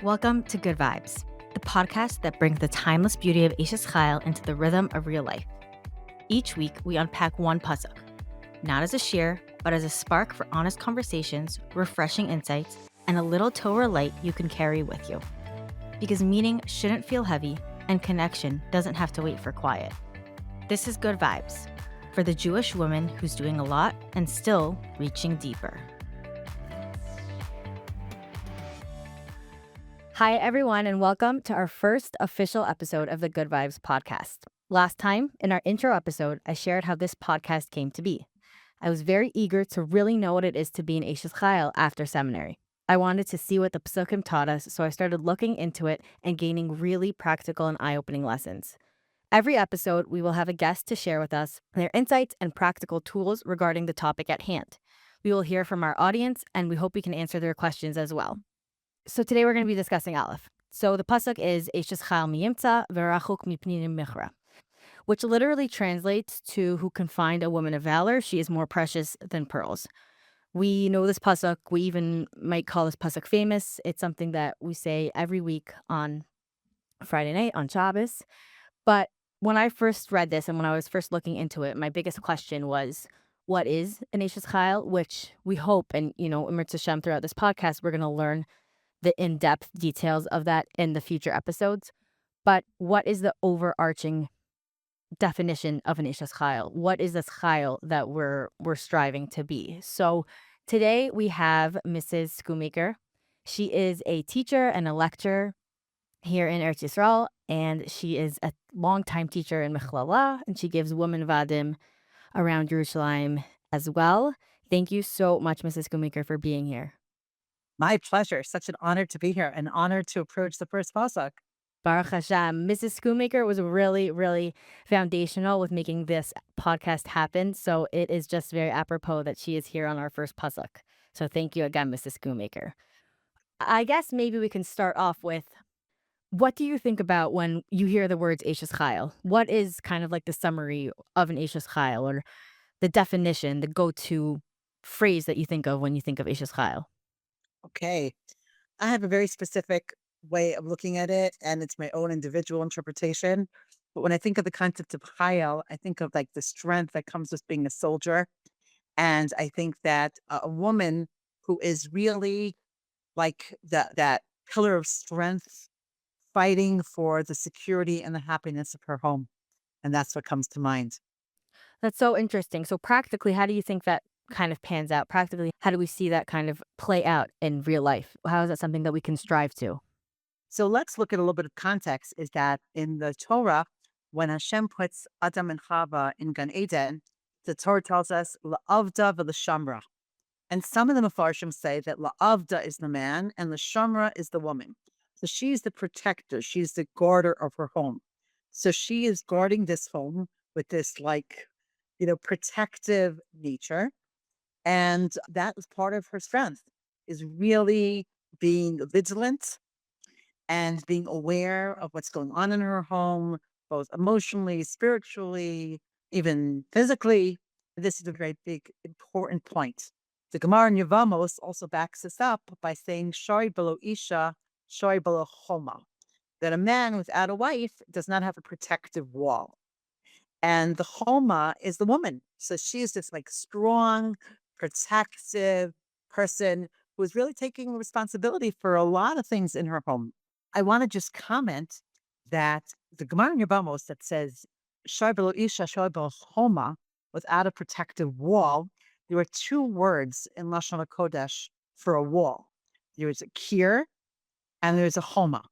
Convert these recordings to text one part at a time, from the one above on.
Welcome to Good Vibes, the podcast that brings the timeless beauty of Eishes Chayil into the rhythm of real life. Each week, we unpack one pasuk, not as a shir, but as a spark for honest conversations, refreshing insights, and a little Torah light you can carry with you. Because meaning shouldn't feel heavy, and connection doesn't have to wait for quiet. This is Good Vibes, for the Jewish woman who's doing a lot and still reaching deeper. Hi, everyone, and welcome to our first official episode of the Good Vibes podcast. Last time, in our intro episode, I shared how this podcast came to be. I was very eager to really know what it is to be an Eishes Chayil after seminary. I wanted to see what the Pesukim taught us, so I started looking into it and gaining really practical and eye-opening lessons. Every episode, we will have a guest to share with us their insights and practical tools regarding the topic at hand. We will hear from our audience, and we hope we can answer their questions as well. So today we're going to be discussing Aleph. So the pasuk is Eishes Chayil mi yimtza v'rachuk mipnei michra, which literally translates to who can find a woman of valor. She is more precious than pearls. We know this pasuk. We even might call this pasuk famous. It's something that we say every week on Friday night on Shabbos. But when I first read this and when I was first looking into it, my biggest question was, what is an Eishes Chayil? Which we hope, and Emir Tashem, throughout this podcast, we're going to learn the in-depth details of that in the future episodes. But what is the overarching definition of an Eishes Chayil? What is this Chayil that we're striving to be? So today we have Mrs. Schoomaker. She is a teacher and a lecturer here in Eretz Yisrael, and she is a longtime teacher in Mechlala, and she gives women vadim around Jerusalem as well. Thank you so much, Mrs. Schoomaker, for being here. My pleasure. Such an honor to be here. An honor to approach the first pasuk. Baruch Hashem. Mrs. Schoomaker was really, really foundational with making this podcast happen. So it is just very apropos that she is here on our first pasuk. So thank you again, Mrs. Schoomaker. I guess maybe we can start off with, what do you think about when you hear the words Eishes Chayil? What is kind of like the summary of an Eishes Chayil, or the definition, the go-to phrase that you think of when you think of Eishes Chayil? Okay. I have a very specific way of looking at it, and it's my own individual interpretation. But when I think of the concept of Chayil, I think of like the strength that comes with being a soldier. And I think that a woman who is really like that pillar of strength, fighting for the security and the happiness of her home. And that's what comes to mind. That's so interesting. So practically, how do you think that kind of pans out? Practically, how do we see that kind of play out in real life? How is that something that we can strive to? So let's look at a little bit of context, is that in the Torah, when Hashem puts Adam and Chava in Gan Eden, the Torah tells us la'avda v'l'shamra. And some of the Mefarshim say that la'avda is the man and l'shamra is the woman. So she's the protector. She's the guarder of her home. So she is guarding this home with this protective nature. And that is part of her strength, is really being vigilant and being aware of what's going on in her home, both emotionally, spiritually, even physically. This is a very big, important point. The Gemara in Yevamos also backs this up by saying, Shoi below Isha, Shoi below Choma, that a man without a wife does not have a protective wall. And the Choma is the woman. So she is this like strong, protective person who is really taking responsibility for a lot of things in her home. I want to just comment that the Gemara in Yevamos that says "Shoi b'lo isha, shoi b'lo choma," without a protective wall, there are two words in Lashon HaKodesh for a wall. There is a kir and there's a choma.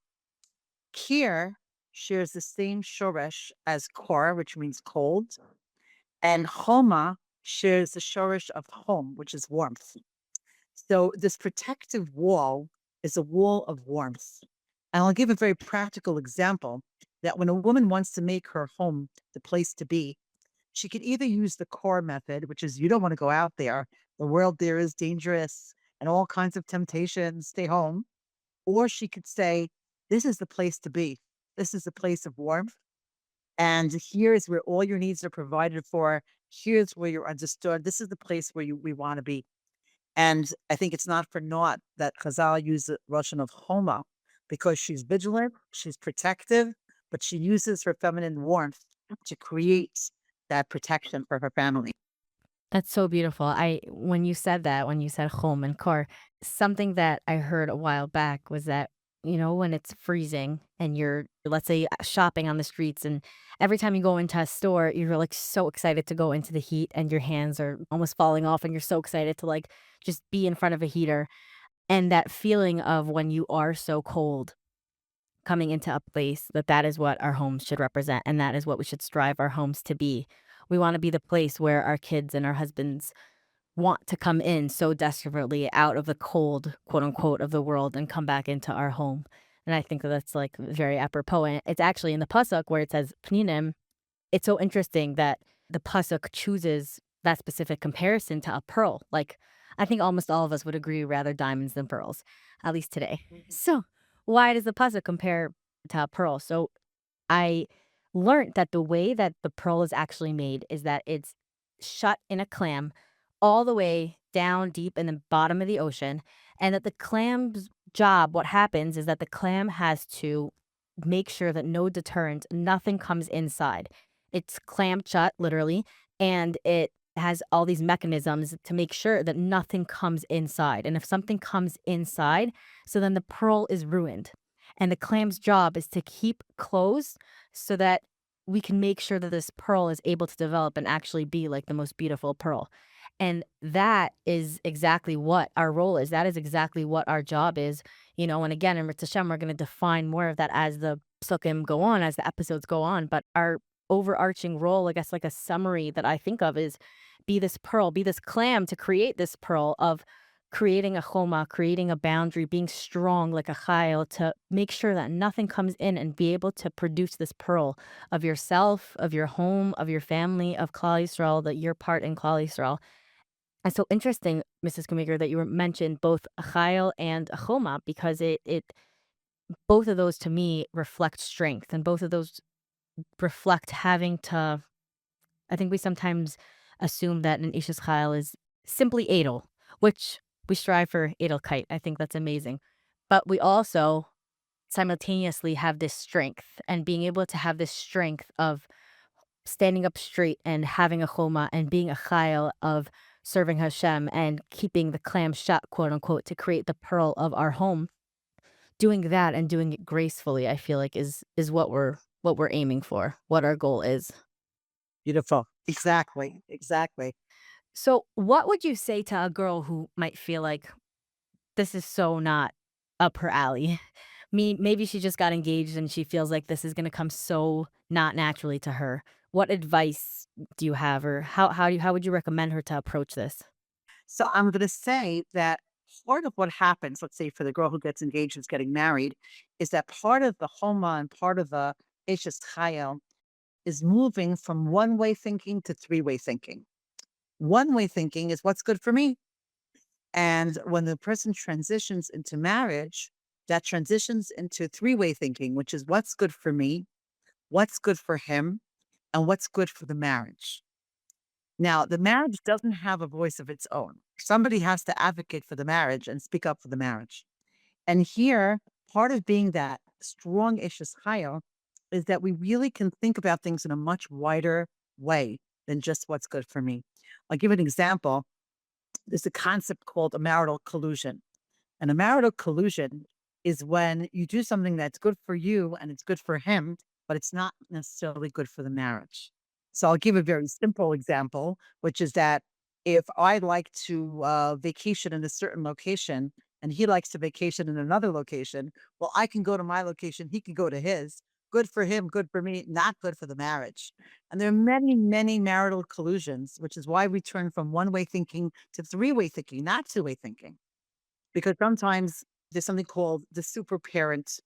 Kir shares the same shoresh as kor, which means cold, and choma shares the shoresh of home, which is warmth. So this protective wall is a wall of warmth. And I'll give a very practical example that when a woman wants to make her home the place to be, she could either use the core method, which is you don't want to go out there. The world there is dangerous and all kinds of temptations. Stay home. Or she could say, this is the place to be. This is the place of warmth. And here is where all your needs are provided for. Here's where you're understood. This is the place where we want to be. And I think it's not for naught that Chazal used the Russian of Homa, because she's vigilant, she's protective, but she uses her feminine warmth to create that protection for her family. That's so beautiful. When you said that, when you said home and car, something that I heard a while back was that, when it's freezing and you're, let's say, shopping on the streets, and every time you go into a store, you're like so excited to go into the heat and your hands are almost falling off and you're so excited to like just be in front of a heater. And that feeling of when you are so cold coming into a place, that is what our homes should represent, and that is what we should strive our homes to be. We wanna be the place where our kids and our husbands want to come in so desperately out of the "cold," quote, unquote, of the world and come back into our home, and I think that that's, like, very apropos, and it's actually in the pasuk where it says "pninim." It's so interesting that the pasuk chooses that specific comparison to a pearl. Like, I think almost all of us would agree rather diamonds than pearls, at least today. Mhm. So, why does the pasuk compare to a pearl? So, I learned that the way that the pearl is actually made is that it's shut in a clam all the way down deep in the bottom of the ocean, and that the clam's job, what happens is that the clam has to make sure that no deterrent, nothing comes inside. It's clammed shut, literally, and it has all these mechanisms to make sure that nothing comes inside. And if something comes inside, so then the pearl is ruined. And the clam's job is to keep closed so that we can make sure that this pearl is able to develop and actually be like the most beautiful pearl. And that is exactly what our role is. That is exactly what our job is. And again, in Ritz Hashem, we're going to define more of that as the psukim go on, as the episodes go on. But our overarching role, I guess, like a summary that I think of is be this pearl, be this clam to create this pearl of creating a choma, creating a boundary, being strong like a chayil to make sure that nothing comes in and be able to produce this pearl of yourself, of your home, of your family, of Klal Yisrael, that you're part in Klal Yisrael. And so interesting, Mrs. Schoomaker, that you mentioned both a chayil and a choma because it both of those to me reflect strength, and both of those reflect having to. I think we sometimes assume that an Eishes Chayil is simply edel, which we strive for edelkeit. I think that's amazing. But we also simultaneously have this strength, and being able to have this strength of standing up straight and having a choma and being a chayil of serving Hashem and keeping the clam shut, quote unquote, to create the pearl of our home. Doing that and doing it gracefully, I feel like is what we're aiming for, what our goal is. Beautiful. Exactly. Exactly. So, what would you say to a girl who might feel like this is so not up her alley? Maybe she just got engaged and she feels like this is going to come so not naturally to her. What advice do you have, or how would you recommend her to approach this? So I'm going to say that part of what happens, let's say for the girl who gets engaged who's getting married, is that part of the Homa and part of the Eishes Chayil is moving from one-way thinking to three-way thinking. One-way thinking is what's good for me. And when the person transitions into marriage, that transitions into three-way thinking, which is what's good for me, what's good for him, and what's good for the marriage. Now, the marriage doesn't have a voice of its own. Somebody has to advocate for the marriage and speak up for the marriage. And here, part of being that strong Ishes Chayil is that we really can think about things in a much wider way than just what's good for me. I'll give an example. There's a concept called a marital collusion. And a marital collusion is when you do something that's good for you and it's good for him, but it's not necessarily good for the marriage. So I'll give a very simple example, which is that if I like to vacation in a certain location and he likes to vacation in another location, well, I can go to my location, he can go to his. Good for him, good for me, not good for the marriage. And there are many, many marital collusions, which is why we turn from one-way thinking to three-way thinking, not two-way thinking. Because sometimes there's something called the super parent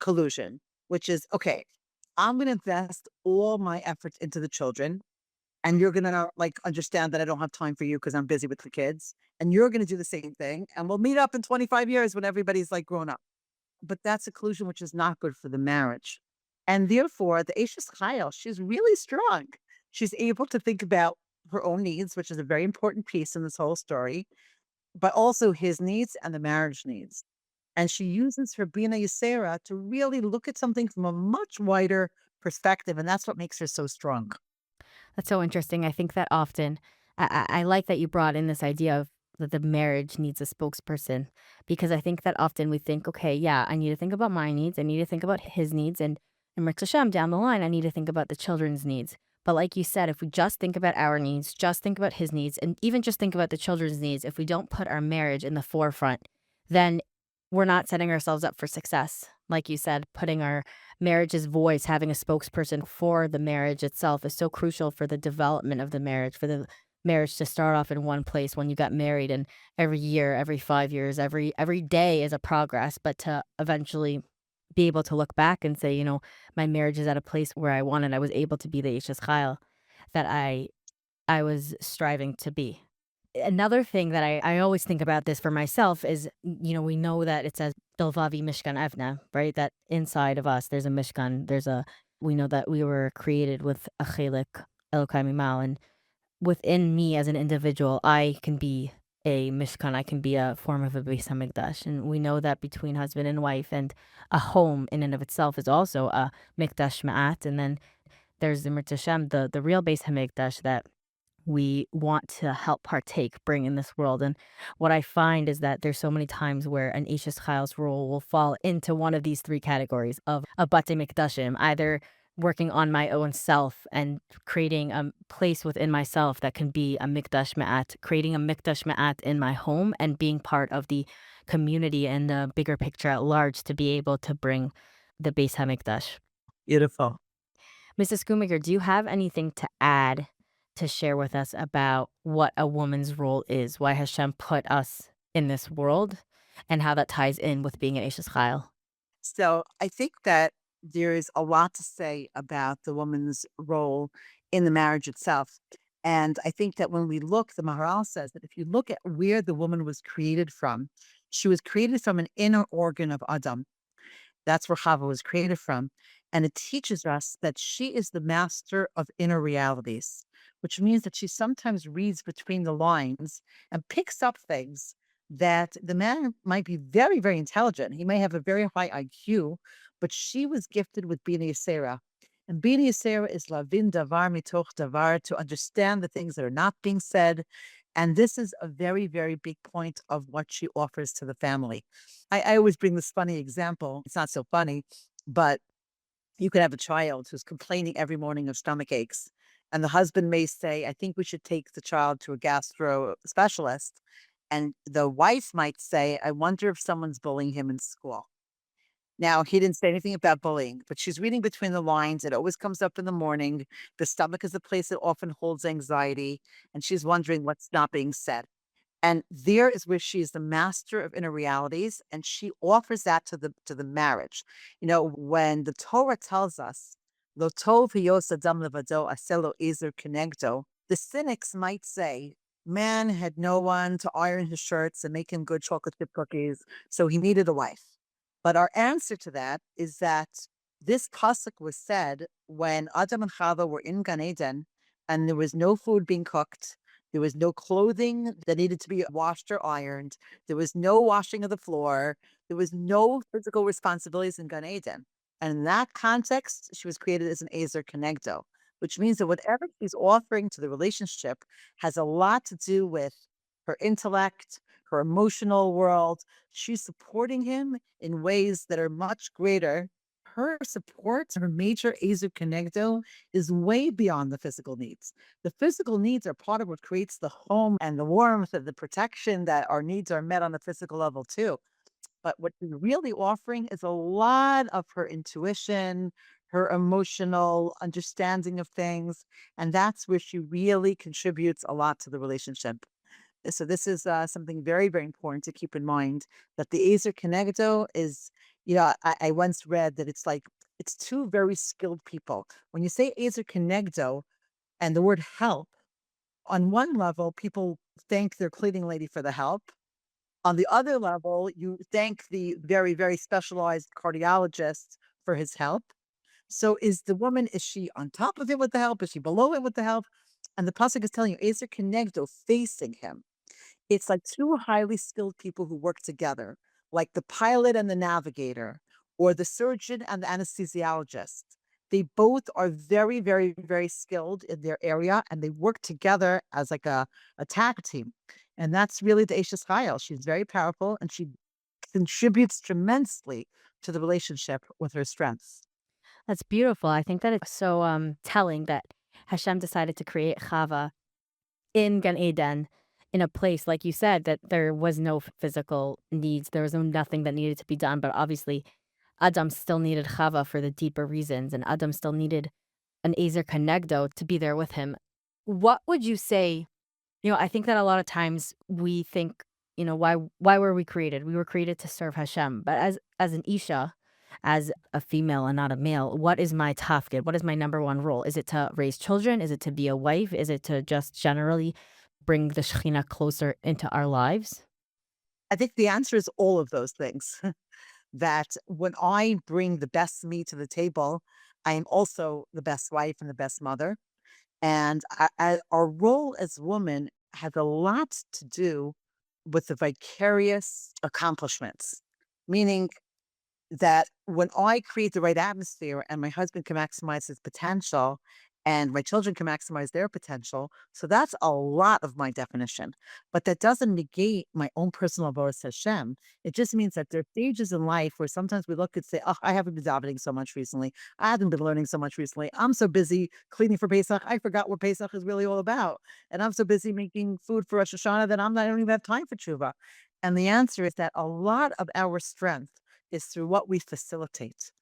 collusion, which is okay, I'm going to invest all my efforts into the children, and you're going to like understand that I don't have time for you because I'm busy with the kids. And you're going to do the same thing. And we'll meet up in 25 years when everybody's like grown up. But that's a collusion which is not good for the marriage. And therefore, the Ashes Chayil, she's really strong. She's able to think about her own needs, which is a very important piece in this whole story, but also his needs and the marriage needs. And she uses her Bina Yisera to really look at something from a much wider perspective. And that's what makes her so strong. That's so interesting. I think that often, I like that you brought in this idea of that the marriage needs a spokesperson, because I think that often we think, okay, yeah, I need to think about my needs, I need to think about his needs, and Mirk Hashem, down the line, I need to think about the children's needs. But like you said, if we just think about our needs, just think about his needs, and even just think about the children's needs, if we don't put our marriage in the forefront, then we're not setting ourselves up for success. Like you said, putting our marriage's voice, having a spokesperson for the marriage itself is so crucial for the development of the marriage, for the marriage to start off in one place when you got married, and every year, every 5 years, every day is a progress, but to eventually be able to look back and say, my marriage is at a place where I wanted, I was able to be the Eishes Chayil that I was striving to be. Another thing that I always think about this for myself is, we know that it says Bilvavi Mishkan Evna, right? That inside of us, there's a Mishkan, we know that we were created with a chelik, Elokai Mimal, and within me as an individual, I can be a Mishkan, I can be a form of a Beis Hamikdash. And we know that between husband and wife and a home in and of itself is also a Mikdash Ma'at. And then there's the Mirtashem, the real Beis Hamikdash that we want to help partake, bring in this world. And what I find is that there's so many times where an Eishes Chayil's role will fall into one of these three categories of a Bate Mikdashim, either working on my own self and creating a place within myself that can be a Mikdash Ma'at, creating a Mikdash Ma'at in my home and being part of the community and the bigger picture at large to be able to bring the Beis HaMikdash. Beautiful. Mrs. Schoomaker, do you have anything to add to share with us about what a woman's role is, why Hashem put us in this world, and how that ties in with being an Eishes Chayil? So I think that there is a lot to say about the woman's role in the marriage itself. And I think that when we look, the Maharal says that if you look at where the woman was created from, she was created from an inner organ of Adam. That's where Chava was created from. And it teaches us that she is the master of inner realities, which means that she sometimes reads between the lines and picks up things that the man might be very, very intelligent. He may have a very high IQ, but she was gifted with Bina Yisera. And Bina Yisera is lavin davar mitoch davar, to understand the things that are not being said. And this is a very, very big point of what she offers to the family. I always bring this funny example. It's not so funny, but you could have a child who's complaining every morning of stomach aches. And the husband may say, I think we should take the child to a gastro specialist. And the wife might say, I wonder if someone's bullying him in school. Now, he didn't say anything about bullying, but she's reading between the lines. It always comes up in the morning. The stomach is a place that often holds anxiety, and she's wondering what's not being said. And there is where she is the master of inner realities, and she offers that to the marriage. When the Torah tells us, "Lo tov hiyos adam levado aselo ezer kenegdo," the cynics might say, "Man had no one to iron his shirts and make him good chocolate chip cookies, so he needed a wife." But our answer to that is that this pasuk was said when Adam and Chava were in Gan Eden, and there was no food being cooked. There was no clothing that needed to be washed or ironed. There was no washing of the floor. There was no physical responsibilities in Gan Eden. And in that context, she was created as an Ezer Kenegdo, which means that whatever she's offering to the relationship has a lot to do with her intellect, her emotional world. She's supporting him in ways that are much greater. Her support, her major Ezer Kenegdo, is way beyond the physical needs. The physical needs are part of what creates the home and the warmth and the protection, that our needs are met on the physical level too. But what she's really offering is a lot of her intuition, her emotional understanding of things. And that's where she really contributes a lot to the relationship. So this is something very, very important to keep in mind, that the Ezer Kenegdo is, I once read that it's two very skilled people. When you say Ezer Kenegdo and the word help, on one level, people thank their cleaning lady for the help. On the other level, you thank the very, very specialized cardiologist for his help. So is she on top of him with the help? Is she below him with the help? And the pasuk is telling you, Ezer Kenegdo, facing him. It's like two highly skilled people who work together. like the pilot and the navigator, or the surgeon and the anesthesiologist. They both are very, very, very skilled in their area, and they work together as like a tag team. And that's really the Eishes Chayil. She's very powerful, and she contributes tremendously to the relationship with her strengths. That's beautiful. I think that it's so telling that Hashem decided to create Chava in Gan Eden, in a place, like you said, that there was no physical needs. There was nothing that needed to be done. But obviously, Adam still needed Chava for the deeper reasons, and Adam still needed an Ezer Kenegdo to be there with him. What would you say? I think that a lot of times we think, why were we created? We were created to serve Hashem. But as an Isha, as a female and not a male, what is my tafkid? What is my number one role? Is it to raise children? Is it to be a wife? Is it to just generally bring the Shekhinah closer into our lives? I think the answer is all of those things. That when I bring the best me to the table, I am also the best wife and the best mother. And our role as women has a lot to do with the vicarious accomplishments, meaning that when I create the right atmosphere and my husband can maximize his potential and my children can maximize their potential. So that's a lot of my definition. But that doesn't negate my own personal avodas Hashem. It just means that there are stages in life where sometimes we look and say, oh, I haven't been davening so much recently. I haven't been learning so much recently. I'm so busy cleaning for Pesach. I forgot what Pesach is really all about. And I'm so busy making food for Rosh Hashanah that I don't even have time for tshuva. And the answer is that a lot of our strength is through what we facilitate.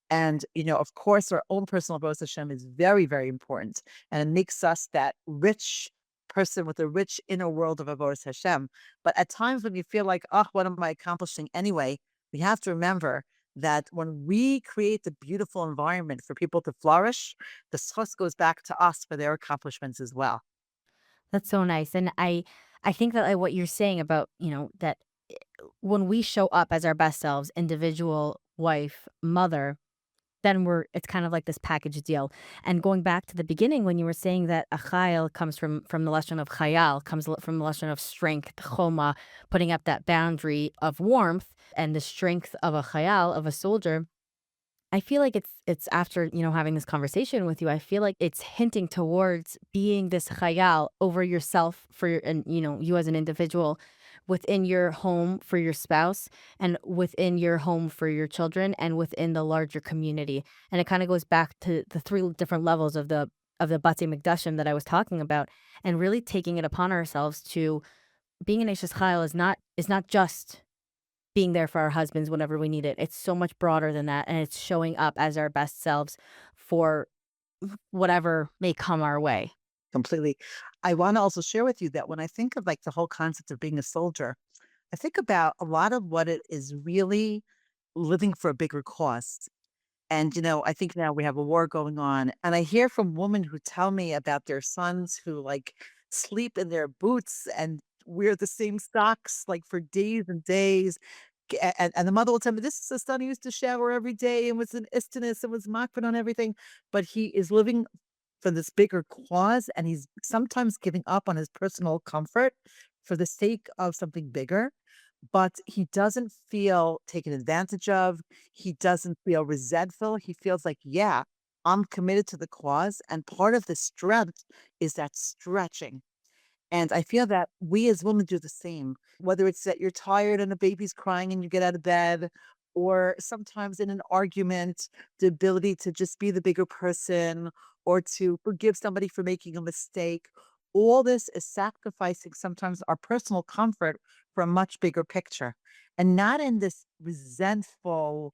And, of course, our own personal avodas Hashem is very, very important. And it makes us that rich person with a rich inner world of avodas Hashem. But at times when you feel like, oh, what am I accomplishing anyway? We have to remember that when we create the beautiful environment for people to flourish, the schus goes back to us for their accomplishments as well. That's so nice. And I think that like what you're saying about, that when we show up as our best selves, individual, wife, mother, then it's kind of like this package deal. And going back to the beginning when you were saying that a chayil comes from the lesson of chayal, from the lesson of strength, choma, putting up that boundary of warmth and the strength of a chayal, of a soldier. I feel like it's after, having this conversation with you, I feel like it's hinting towards being this chayal over yourself and you as an individual within your home for your spouse and within your home for your children and within the larger community. And it kind of goes back to the three different levels of the Batei Mikdashim that I was talking about, and really taking it upon ourselves to being an Eishes Chayil is not just being there for our husbands whenever we need it. It's so much broader than that, and it's showing up as our best selves for whatever may come our way. Completely. I want to also share with you that when I think of like the whole concept of being a soldier, I think about a lot of what it is really living for a bigger cause. And, I think now we have a war going on. And I hear from women who tell me about their sons who like sleep in their boots and wear the same socks like for days and days. And the mother will tell me, this is a son who used to shower every day and was an istinus and was makpid on everything. But he is living for this bigger cause, and he's sometimes giving up on his personal comfort for the sake of something bigger, but he doesn't feel taken advantage of. He doesn't feel resentful. He feels like, yeah, I'm committed to the cause. And part of the strength is that stretching. And I feel that we as women do the same, whether it's that you're tired and a baby's crying and you get out of bed, or sometimes in an argument, the ability to just be the bigger person or to forgive somebody for making a mistake. All this is sacrificing sometimes our personal comfort for a much bigger picture, and not in this resentful,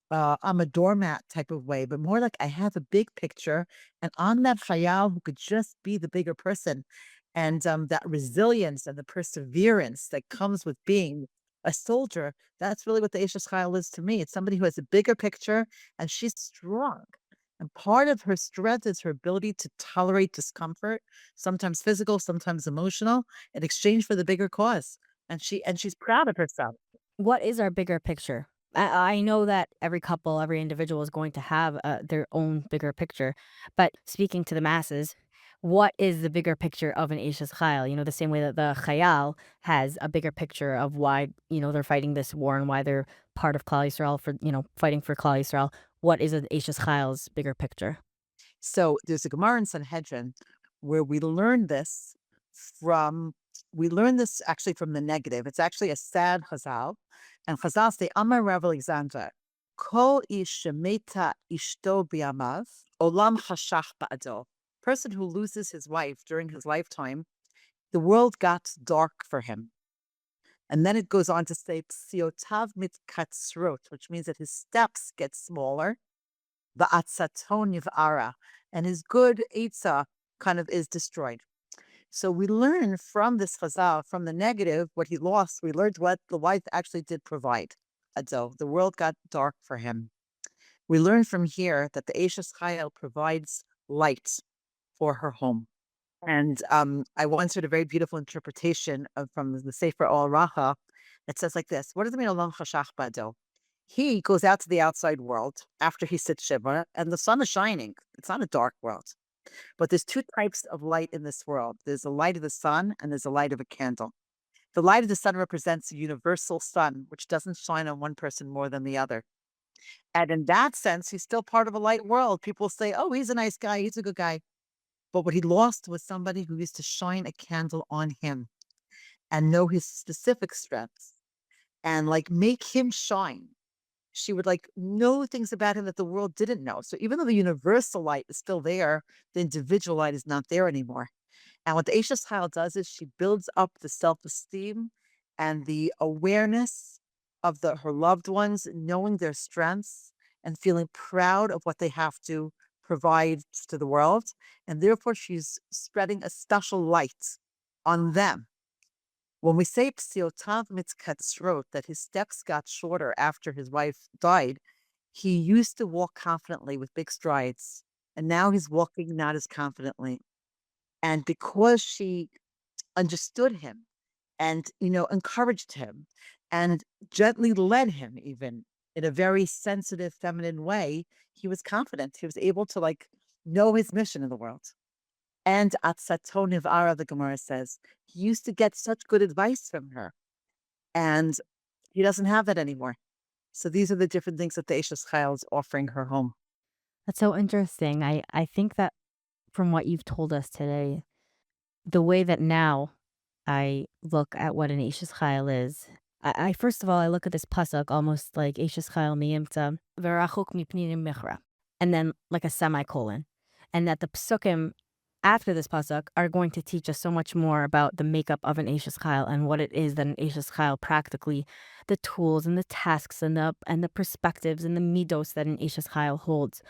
I'm a doormat type of way, but more like I have a big picture and I'm that chayal who could just be the bigger person. And that resilience and the perseverance that comes with being a soldier, that's really what the Eishes Chayil is to me. It's somebody who has a bigger picture and she's strong. And part of her strength is her ability to tolerate discomfort, sometimes physical, sometimes emotional, in exchange for the bigger cause. And she's proud of herself. What is our bigger picture? I know that every couple, every individual is going to have their own bigger picture, but speaking to the masses, what is the bigger picture of an Eishes Chayil? The same way that the Chayal has a bigger picture of why, they're fighting this war and why they're part of Klal Yisrael for, fighting for Klal Yisrael. What is an Eishes Chayil's bigger picture? So there's a Gemara in Sanhedrin where from, we learn this actually from the negative. It's actually a sad Chazal. And Chazal say, Amar Rav Alexander, Kol ish shemeta ishto biyamav, olam chashach ba'ado. Person who loses his wife during his lifetime, the world got dark for him. And then it goes on to say, Psiotav mitkatzrot, which means that his steps get smaller. Va'atzaton yiv'ara, and his good Eitzah kind of is destroyed. So we learn from this Chazal, from the negative, what he lost, we learned what the wife actually did provide. Ado, the world got dark for him. We learn from here that the Eishes Chayil provides light for her home. And I once heard a very beautiful interpretation from the Sefer Al Racha that says like this: what does it mean, Olam Chashach Bado? He goes out to the outside world after he sits Shiva, and the sun is shining. It's not a dark world. But there's two types of light in this world. There's the light of the sun, and there's the light of a candle. The light of the sun represents the universal sun, which doesn't shine on one person more than the other. And in that sense, he's still part of a light world. People say, oh, he's a nice guy, he's a good guy. But what he lost was somebody who used to shine a candle on him and know his specific strengths and like make him shine. She would like know things about him that the world didn't know. So even though the universal light is still there, the individual light is not there anymore. And what the Eishes Chayil does is she builds up the self-esteem and the awareness of her loved ones, knowing their strengths and feeling proud of what they have to provide to the world. And therefore, she's spreading a special light on them. When we say psiotav mitkatzrot, that his steps got shorter after his wife died, he used to walk confidently with big strides, and now he's walking not as confidently. And because she understood him and, encouraged him and gently led him even in a very sensitive, feminine way, he was confident. He was able to like know his mission in the world. And Atzaton Ivara, the Gemara says, he used to get such good advice from her. And he doesn't have that anymore. So these are the different things that the Eishes Chayil is offering her home. That's so interesting. I think that from what you've told us today, the way that now I look at what an Eishes Chayil is, I first of all, I look at this pasuk almost like Eishes Chayil miyimtza v'rachuk mipninim michra, and then like a semicolon, and that the psukim after this pasuk are going to teach us so much more about the makeup of an Eishes Chayil and what it is that an Eishes Chayil practically, the tools and the tasks and the perspectives and the midos that an Eishes Chayil holds.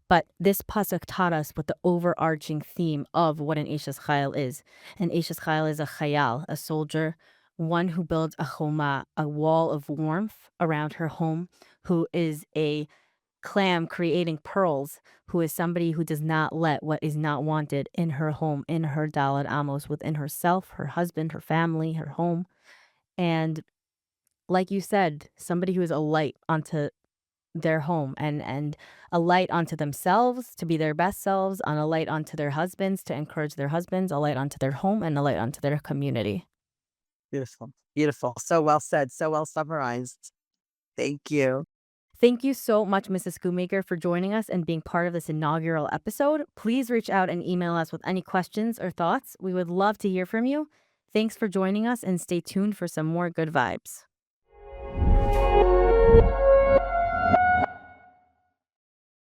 But this pasuk taught us what the overarching theme of what an Eishes Chayil is. An Eishes Chayil is a chayal, a soldier, one who builds a choma, a wall of warmth around her home, who is a clam creating pearls, who is somebody who does not let what is not wanted in her home, in her Daled Amos, within herself, her husband, her family, her home. And like you said, somebody who is a light onto their home and a light onto themselves to be their best selves, on a light onto their husbands to encourage their husbands, a light onto their home, and a light onto their community. Beautiful. Beautiful. So well said. So well summarized. Thank you. Thank you so much, Mrs. Schoomaker, for joining us and being part of this inaugural episode. Please reach out and email us with any questions or thoughts. We would love to hear from you. Thanks for joining us and stay tuned for some more good vibes.